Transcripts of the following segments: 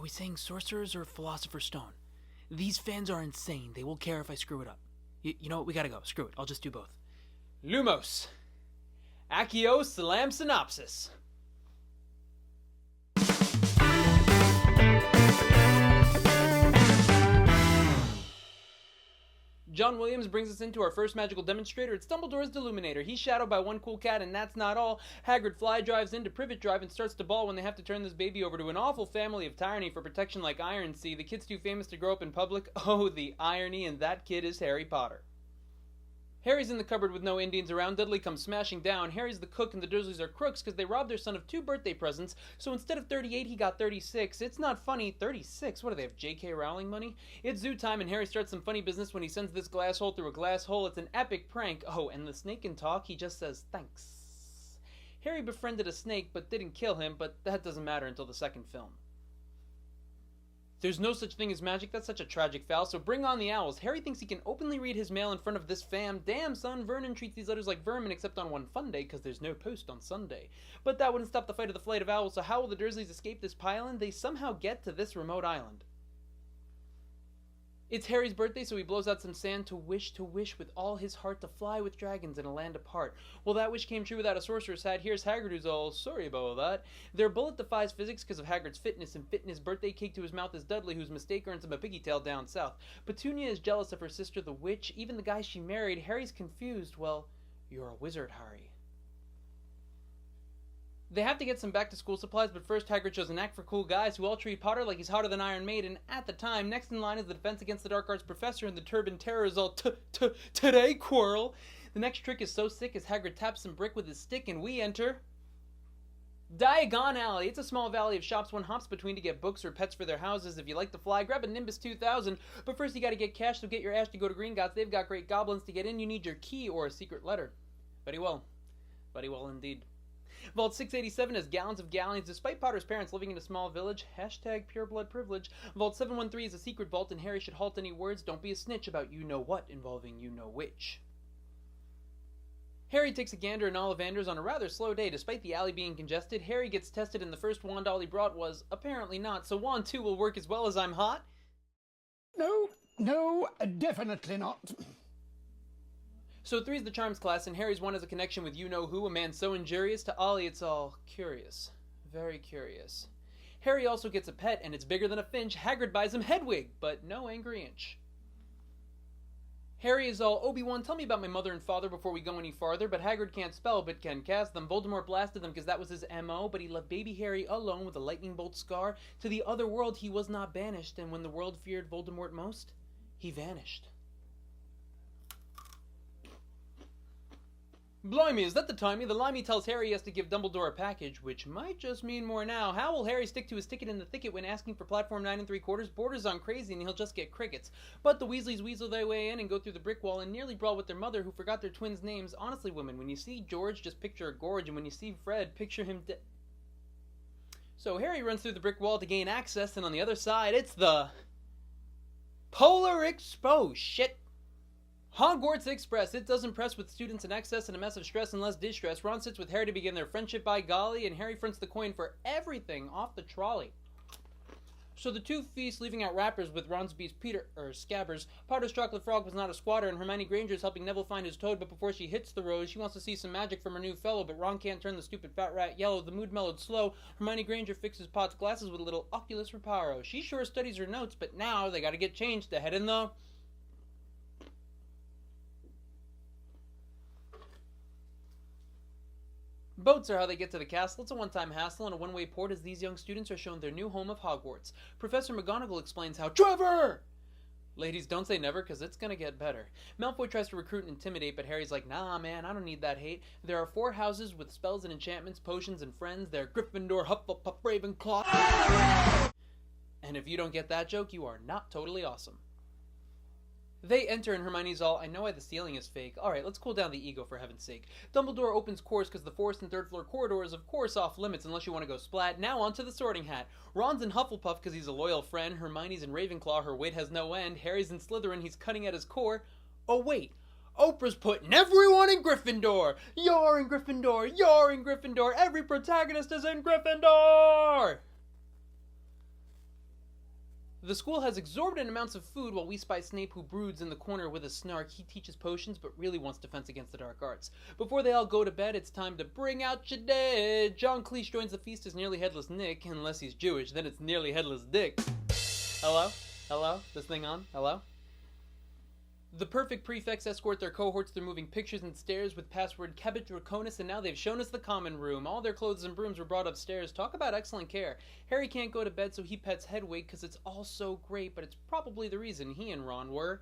we saying Sorcerers or Philosopher's Stone? These fans are insane. They will care if I screw it up. You know what? We gotta go. Screw it. I'll just do both. Lumos. Accio Synopsis. John Williams brings us into our first magical demonstrator. It's Dumbledore's Deluminator. He's shadowed by one cool cat, and that's not all. Hagrid fly drives into Privet Drive and starts to bawl when they have to turn this baby over to an awful family of tyranny for protection like Ironsea. The kid's too famous to grow up in public. Oh, the irony, and that kid is Harry Potter. Harry's in the cupboard with no Indians around. Dudley comes smashing down. Harry's the cook and the Dursleys are crooks because they robbed their son of 2 birthday presents, so instead of 38, he got 36. It's not funny. 36? What do they have, J.K. Rowling money? It's zoo time, and Harry starts some funny business when he sends this glass hole through a glass hole. It's an epic prank. Oh, and the snake can talk. He just says, thanks. Harry befriended a snake but didn't kill him, but that doesn't matter until the second film. There's no such thing as magic. That's such a tragic foul, so bring on the owls. Harry thinks he can openly read his mail in front of this fam. Damn, son, Vernon treats these letters like vermin except on one fun day, because there's no post on Sunday. But that wouldn't stop the fight of the flight of owls, so how will the Dursleys escape this pylon? They somehow get to this remote island. It's Harry's birthday, so he blows out some sand to wish with all his heart to fly with dragons in a land apart. Well, that wish came true without a sorcerer's hat. Here's Hagrid, who's all sorry about that. Their bullet defies physics because of Hagrid's fitness, and fitting his birthday cake to his mouth is Dudley, whose mistake earns him a piggy tail down south. Petunia is jealous of her sister, the witch. Even the guy she married. Harry's confused. Well, you're a wizard, Harry. They have to get some back-to-school supplies, but first Hagrid shows an act for cool guys who all treat Potter like he's hotter than Iron Maiden. At the time, next in line is the Defense Against the Dark Arts professor, and the Turban Terror is all today, Quirrell. The next trick is so sick as Hagrid taps some brick with his stick, and we enter Diagon Alley. It's a small valley of shops one hops between to get books or pets for their houses. If you like to fly, grab a Nimbus 2000. But first you gotta get cash, so get your ass to go to Gringotts. They've got great goblins. To get in, you need your key or a secret letter. Very well. Very well indeed. Vault 687 has gallons of galleons. Despite Potter's parents living in a small village, hashtag pureblood privilege. Vault 713 is a secret vault, and Harry should halt any words. Don't be a snitch about you-know-what involving you-know-which. Harry takes a gander in Ollivander's on a rather slow day. Despite the alley being congested, Harry gets tested, and the first wand all he brought was apparently not. So wand 2 will work as well as I'm hot? No, definitely not. So 3 is the charms class, and Harry's 1 has a connection with you-know-who, a man so injurious. To Ollie, it's all curious. Very curious. Harry also gets a pet, and it's bigger than a Finch. Hagrid buys him Hedwig, but no Angry Inch. Harry is all, Obi-Wan, tell me about my mother and father before we go any farther, but Hagrid can't spell, but can cast them. Voldemort blasted them because that was his M.O., but he left baby Harry alone with a lightning bolt scar. To the other world he was not banished, and when the world feared Voldemort most, he vanished. Blimey, is that the timey? The limey tells Harry he has to give Dumbledore a package, which might just mean more now. How will Harry stick to his ticket in the thicket when asking for platform 9 3/4? Borders on crazy and he'll just get crickets. But the Weasleys weasel their way in and go through the brick wall and nearly brawl with their mother, who forgot their twins' names. Honestly, women, when you see George, just picture a gorge, and when you see Fred, picture him So Harry runs through the brick wall to gain access, and on the other side, it's the Polar Expo. Shit. Hogwarts Express. It does impress with students in excess and a mess of stress and less distress. Ron sits with Harry to begin their friendship by golly, and Harry fronts the coin for everything off the trolley. So the 2 feast, leaving out wrappers with Ron's beast Scabbers. Potter's chocolate frog was not a squatter, and Hermione Granger is helping Neville find his toad, but before she hits the rose, she wants to see some magic from her new fellow, but Ron can't turn the stupid fat rat yellow. The mood mellowed slow. Hermione Granger fixes Pot's glasses with a little Oculus Reparo. She sure studies her notes, but now they gotta get changed to head in the Boats are how they get to the castle. It's a one-time hassle and a one-way port as these young students are shown their new home of Hogwarts. Professor McGonagall explains how Trevor! Ladies, don't say never, because it's going to get better. Malfoy tries to recruit and intimidate, but Harry's like, nah, man, I don't need that hate. There are 4 houses with spells and enchantments, potions, and friends. They're Gryffindor, Hufflepuff, Ravenclaw. And if you don't get that joke, you are not totally awesome. They enter and Hermione's all, I know why the ceiling is fake. Alright, let's cool down the ego for heaven's sake. Dumbledore opens course because the 4th and 3rd floor corridor is of course off limits unless you want to go splat. Now on to the Sorting Hat. Ron's in Hufflepuff because he's a loyal friend. Hermione's in Ravenclaw, her wit has no end. Harry's in Slytherin, he's cutting at his core. Oh wait, Oprah's putting everyone in Gryffindor! You're in Gryffindor! You're in Gryffindor! Every protagonist is in Gryffindor! The school has exorbitant amounts of food while we spy Snape, who broods in the corner with a snark. He teaches potions but really wants defense against the dark arts. Before they all go to bed, it's time to bring out your dead. John Cleese joins the feast as nearly headless Nick, unless he's Jewish, then it's nearly headless Dick. Hello? Hello? This thing on? Hello? The perfect prefects escort their cohorts through moving pictures and stairs with password Cabot Draconis, and now they've shown us the common room. All their clothes and brooms were brought upstairs. Talk about excellent care. Harry can't go to bed, so he pets Hedwig because it's all so great, but it's probably the reason he and Ron were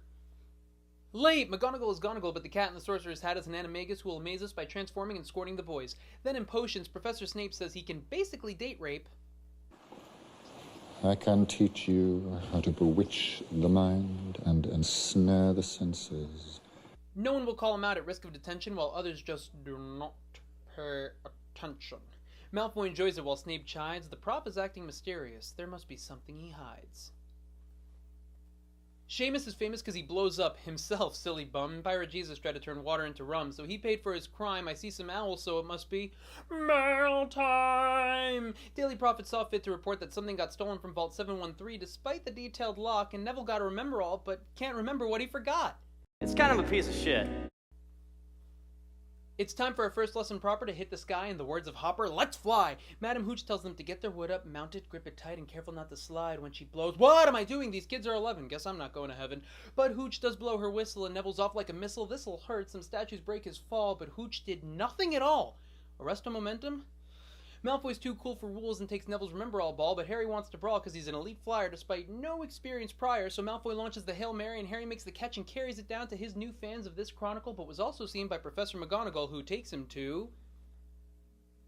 late. McGonagall is Gonagall, but the cat in the Sorcerer's hat is an animagus who will amaze us by transforming and scorning the boys. Then in potions, Professor Snape says he can basically date rape. I can teach you how to bewitch the mind and ensnare the senses. No one will call him out at risk of detention, while others just do not pay attention. Malfoy enjoys it while Snape chides. The prof is acting mysterious. There must be something he hides. Seamus is famous because he blows up himself, silly bum. Pirate Jesus tried to turn water into rum, so he paid for his crime. I see some owls, so it must be mail time! Daily Prophet saw fit to report that something got stolen from Vault 713 despite the detailed lock, and Neville got to remember all, but can't remember what he forgot. It's kind of a piece of shit. It's time for our first lesson proper to hit the sky. In the words of Hopper, let's fly! Madame Hooch tells them to get their wood up, mount it, grip it tight, and careful not to slide when she blows. What am I doing? These kids are 11. Guess I'm not going to heaven. But Hooch does blow her whistle, and Neville's off like a missile. This'll hurt. Some statues break his fall, but Hooch did nothing at all. Arresto momentum? Malfoy's too cool for rules and takes Neville's Remember-All ball, but Harry wants to brawl because he's an elite flyer despite no experience prior, so Malfoy launches the Hail Mary and Harry makes the catch and carries it down to his new fans of this chronicle, but was also seen by Professor McGonagall, who takes him to...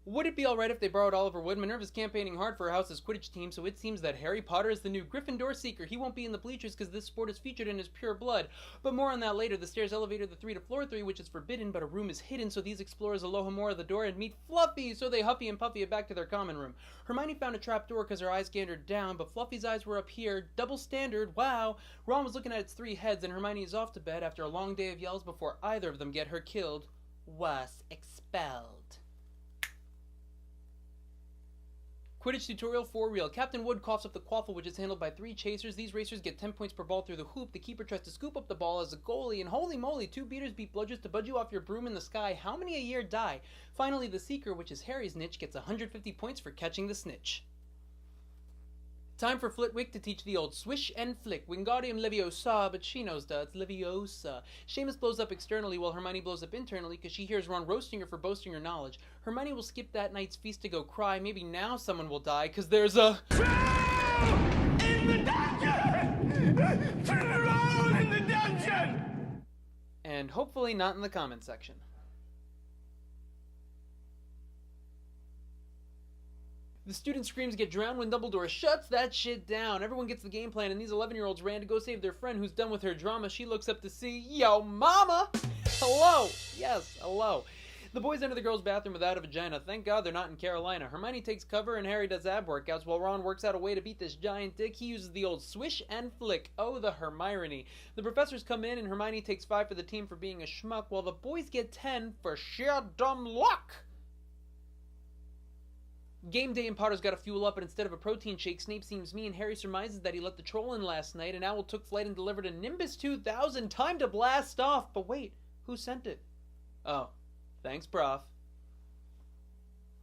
Would it be alright if they borrowed Oliver Wood? Minerva's campaigning hard for her house's Quidditch team, so it seems that Harry Potter is the new Gryffindor seeker. He won't be in the bleachers because this sport is featured in his pure blood. But more on that later. The stairs elevator the 3 to floor 3, which is forbidden, but a room is hidden, so these explorers Alohomora the door and meet Fluffy, so they Huffy and Puffy it back to their common room. Hermione found a trap door because her eyes gandered down, but Fluffy's eyes were up here. Double standard, wow! Ron was looking at its 3 heads, and Hermione is off to bed after a long day of yells before either of them get her killed. Was expelled. Quidditch tutorial for real. Captain Wood coughs up the quaffle, which is handled by 3 chasers. These racers get 10 points per ball through the hoop. The keeper tries to scoop up the ball as a goalie, and holy moly, 2 beaters beat bludgers to budge you off your broom in the sky. How many a year die? Finally, the seeker, which is Harry's niche, gets 150 points for catching the snitch. Time for Flitwick to teach the old swish and flick. Wingardium Leviosa, but she knows that it's Leviosa. Seamus blows up externally while Hermione blows up internally because she hears Ron roasting her for boasting her knowledge. Hermione will skip that night's feast to go cry. Maybe now someone will die because there's a... In the dungeon! Troll in the dungeon! And hopefully not in the comment section. The student screams get drowned when Dumbledore shuts that shit down. Everyone gets the game plan, and these 11-year-olds ran to go save their friend who's done with her drama. She looks up to see, yo, mama! Hello! Yes, hello. The boys enter the girls' bathroom without a vagina. Thank God they're not in Carolina. Hermione takes cover, and Harry does ab workouts while Ron works out a way to beat this giant dick. He uses the old swish and flick. Oh, the Hermione. The professors come in, and Hermione takes 5 for the team for being a schmuck, while the boys get 10 for sheer dumb luck. Game day and Potter's got to fuel up, but instead of a protein shake, Snape seems mean. Harry surmises that he let the troll in last night, and Owl took flight and delivered a Nimbus 2000. Time to blast off! But wait, who sent it? Oh, thanks, Prof.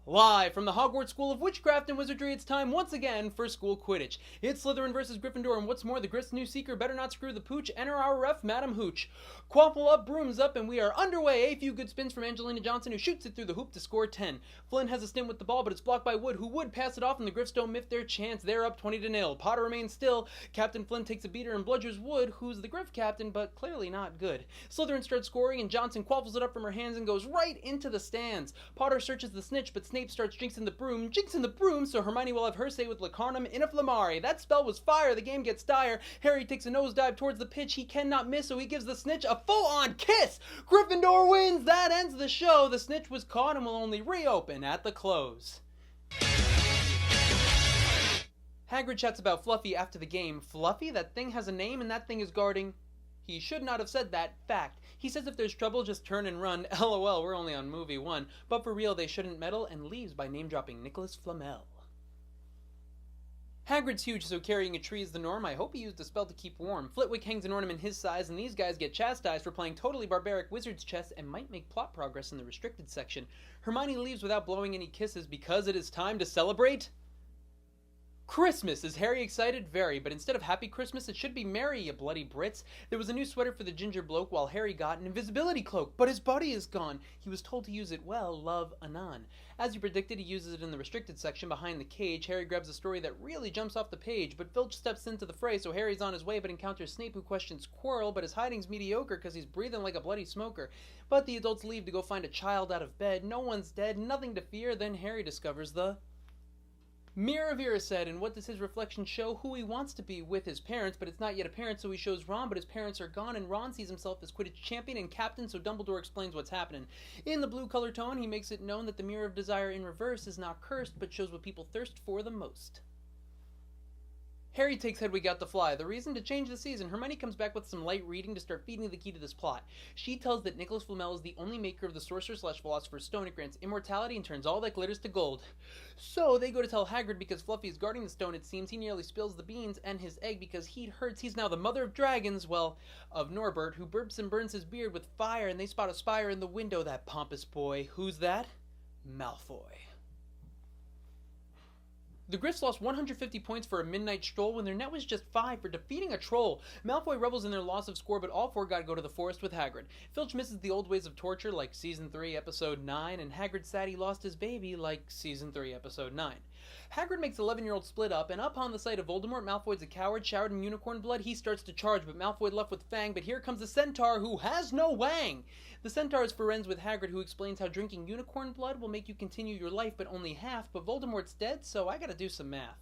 Live from the Hogwarts School of Witchcraft and Wizardry, it's time once again for School Quidditch. It's Slytherin versus Gryffindor, and what's more, the Grist's new seeker better not screw the pooch. Enter our ref, Madame Hooch. Quaffle up, brooms up, and we are underway. A few good spins from Angelina Johnson, who shoots it through the hoop to score 10. Flynn has a stint with the ball, but it's blocked by Wood, who would pass it off, and the Griffs don't miff their chance. They're up 20-0. Potter remains still. Captain Flynn takes a beater and bludgers Wood, who's the Griff captain, but clearly not good. Slytherin starts scoring, and Johnson quaffles it up from her hands and goes right into the stands. Potter searches the snitch, but Snape starts jinxing the broom, so Hermione will have her say with Lacarnum Iniflammari. That spell was fire. The game gets dire. Harry takes a nosedive towards the pitch. He cannot miss, so he gives the snitch a full-on kiss. Gryffindor wins. That ends the show. The snitch was caught and will only reopen at the close. Hagrid chats about Fluffy after the game. Fluffy? That thing has a name, and that thing is guarding... He should not have said that. Fact. He says if there's trouble, just turn and run. LOL, we're only on movie 1. But for real, they shouldn't meddle, and leaves by name-dropping Nicholas Flamel. Hagrid's huge, so carrying a tree is the norm. I hope he used a spell to keep warm. Flitwick hangs an ornament his size, and these guys get chastised for playing totally barbaric wizard's chess and might make plot progress in the restricted section. Hermione leaves without blowing any kisses because it is time to celebrate Christmas. Is Harry excited? Very, but instead of Happy Christmas, it should be Merry, you bloody Brits. There was a new sweater for the ginger bloke, while Harry got an invisibility cloak, but his body is gone. He was told to use it well, love, anon. As he predicted, he uses it in the restricted section behind the cage. Harry grabs a story that really jumps off the page, but Filch steps into the fray, so Harry's on his way, but encounters Snape, who questions Quirrell, but his hiding's mediocre because he's breathing like a bloody smoker. But the adults leave to go find a child out of bed. No one's dead, nothing to fear. Then Harry discovers the Mirror of Erised, and what does his reflection show? Who he wants to be with his parents, but it's not yet apparent, so he shows Ron, but his parents are gone, and Ron sees himself as Quidditch champion and captain, so Dumbledore explains what's happening. In the blue color tone, he makes it known that the Mirror of Desire in reverse is not cursed, but shows what people thirst for the most. Harry takes Hedwig out to fly. The reason to change the season, Hermione comes back with some light reading to start feeding the key to this plot. She tells that Nicholas Flamel is the only maker of the Sorcerer/Philosopher's Stone. It grants immortality and turns all that glitters to gold. So they go to tell Hagrid because Fluffy is guarding the stone. It seems he nearly spills the beans and his egg because he hurts. He's now the mother of dragons, well, of Norbert, who burps and burns his beard with fire, and they spot a spire in the window. That pompous boy. Who's that? Malfoy. The Griffs lost 150 points for a midnight stroll when their net was just 5 for defeating a troll. Malfoy revels in their loss of score, but all 4 gotta go to the forest with Hagrid. Filch misses the old ways of torture like Season 3, Episode 9, and Hagrid sad he lost his baby like Season 3, Episode 9. Hagrid makes 11-year-old split up, and upon the sight of Voldemort, Malfoy's a coward, showered in unicorn blood, he starts to charge, but Malfoy left with Fang, but here comes the Centaur who has no wang! The Centaur is friends with Hagrid, who explains how drinking unicorn blood will make you continue your life, but only half, but Voldemort's dead, so I gotta do some math.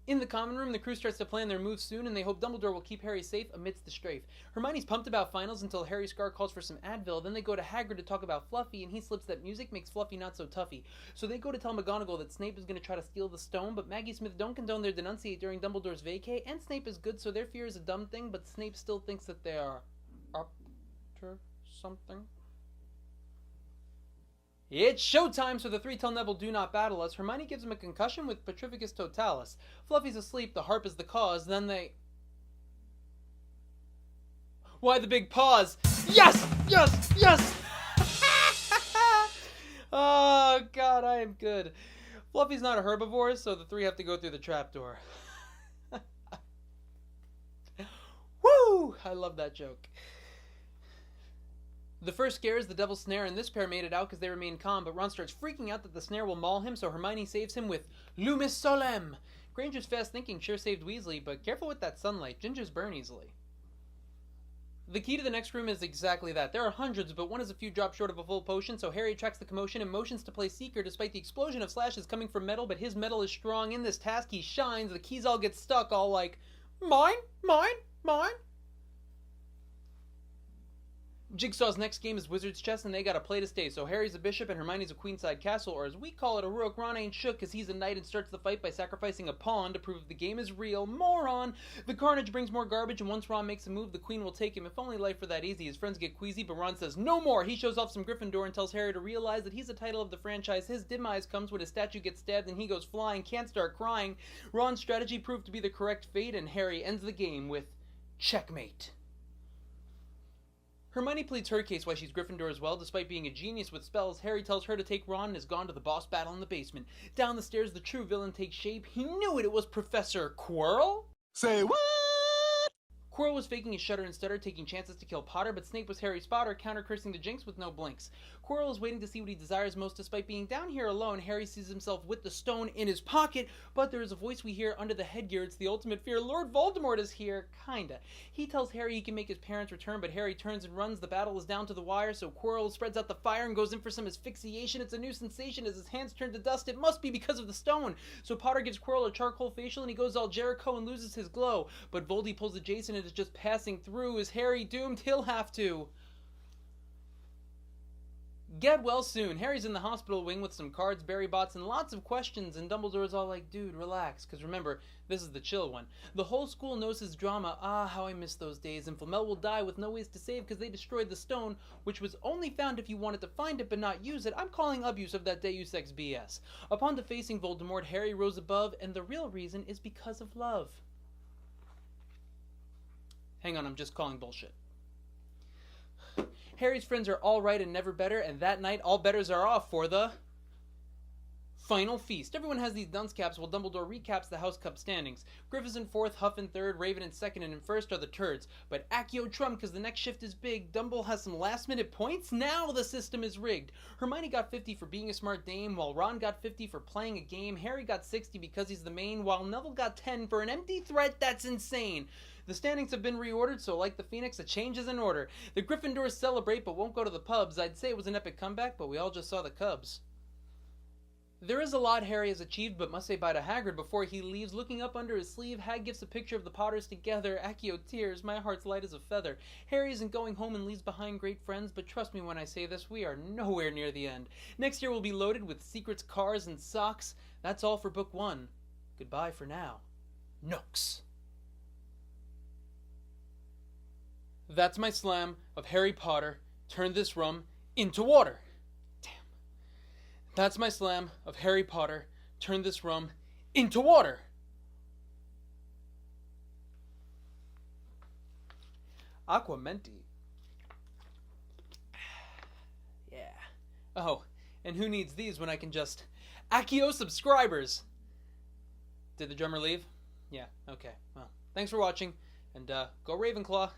In the common room, the crew starts to plan their moves soon, and they hope Dumbledore will keep Harry safe amidst the strafe. Hermione's pumped about finals until Harry Scar calls for some Advil, then they go to Hagrid to talk about Fluffy, and he slips that music makes Fluffy not so toughy. So they go to tell McGonagall that Snape is going to try to steal the stone, but Maggie Smith don't condone their denunciate during Dumbledore's vacay, and Snape is good, so their fear is a dumb thing, but Snape still thinks that they are up to something. It's showtime, so the 3 tell Neville do not battle us. Hermione gives him a concussion with Petrificus Totalis. Fluffy's asleep, the harp is the cause, then they... Why the big pause? Yes! Yes! Yes! Oh, God, I am good. Fluffy's not a herbivore, so the 3 have to go through the trapdoor. Woo! I love that joke. The first scare is the Devil's Snare, and this pair made it out because they remain calm, but Ron starts freaking out that the snare will maul him, so Hermione saves him with Lumis Solem. Granger's fast thinking sure saved Weasley, but careful with that sunlight. Gingers burn easily. The key to the next room is exactly that. There are hundreds, but one is a few drops short of a full potion, so Harry tracks the commotion and motions to play Seeker despite the explosion of slashes coming from metal, but his metal is strong. In this task, he shines. The keys all get stuck, all like, mine, mine, mine. Jigsaw's next game is Wizard's Chess, and they gotta play to stay, so Harry's a bishop and Hermione's a queenside castle, or as we call it, a rook. Ron ain't shook because he's a knight and starts the fight by sacrificing a pawn to prove the game is real. Moron! The carnage brings more garbage, and once Ron makes a move, the queen will take him. If only life were that easy. His friends get queasy, but Ron says no more! He shows off some Gryffindor and tells Harry to realize that he's the title of the franchise. His demise comes when his statue gets stabbed and he goes flying, can't start crying. Ron's strategy proved to be the correct fate, and Harry ends the game with checkmate. Hermione pleads her case why she's Gryffindor as well. Despite being a genius with spells, Harry tells her to take Ron and is gone to the boss battle in the basement. Down the stairs, the true villain takes shape. He knew it was Professor Quirrell. Say what? Quirrell was faking his shudder and stutter, taking chances to kill Potter, but Snape was Harry's spotter, counter-cursing the jinx with no blinks. Quirrell is waiting to see what he desires most. Despite being down here alone, Harry sees himself with the stone in his pocket, but there is a voice we hear under the headgear. It's the ultimate fear. Lord Voldemort is here. Kinda. He tells Harry he can make his parents return, but Harry turns and runs. The battle is down to the wire, so Quirrell spreads out the fire and goes in for some asphyxiation. It's a new sensation as his hands turn to dust. It must be because of the stone. So Potter gives Quirrell a charcoal facial and he goes all Jericho and loses his glow. But Voldy pulls a Jason and is just passing through. Is Harry doomed? He'll have to Get well soon. Harry's in the hospital wing with some cards, berry bots, and lots of questions, and Dumbledore's all like, dude, relax, because remember, this is the chill one. The whole school knows his drama. Ah, how I miss those days, and Flamel will die with no ways to save because they destroyed the stone, which was only found if you wanted to find it but not use it. I'm calling abuse of that Deus Ex BS. Upon defacing Voldemort, Harry rose above, and the real reason is because of love. Hang on, I'm just calling bullshit. Harry's friends are all right and never better, and that night all betters are off for the final feast. Everyone has these dunce caps while Dumbledore recaps the House Cup standings. Griffiths in 4th, Huff in 3rd, Raven in 2nd, and in 1st are the turds. But Accio trump because the next shift is big. Dumble has some last-minute points. Now the system is rigged. Hermione got 50 for being a smart dame, while Ron got 50 for playing a game. Harry got 60 because he's the main, while Neville got 10 for an empty threat. That's insane. The standings have been reordered, so like the Phoenix, a change is in order. The Gryffindors celebrate but won't go to the pubs. I'd say it was an epic comeback, but we all just saw the Cubs. There is a lot Harry has achieved, but must say bye to Hagrid before he leaves. Looking up under his sleeve, Hag gives a picture of the Potters together. Accio tears, my heart's light as a feather. Harry isn't going home and leaves behind great friends, but trust me when I say this, we are nowhere near the end. Next year will be loaded with secrets, cars, and socks. That's all for Book 1. Goodbye for now. Nooks. That's my slam of Harry Potter turned this rum into water. Damn. That's my slam of Harry Potter turned this rum into water. Aquamenti. Yeah. Oh, and who needs these when I can just Accio subscribers? Did the drummer leave? Yeah, okay. Well, thanks for watching, and go Ravenclaw.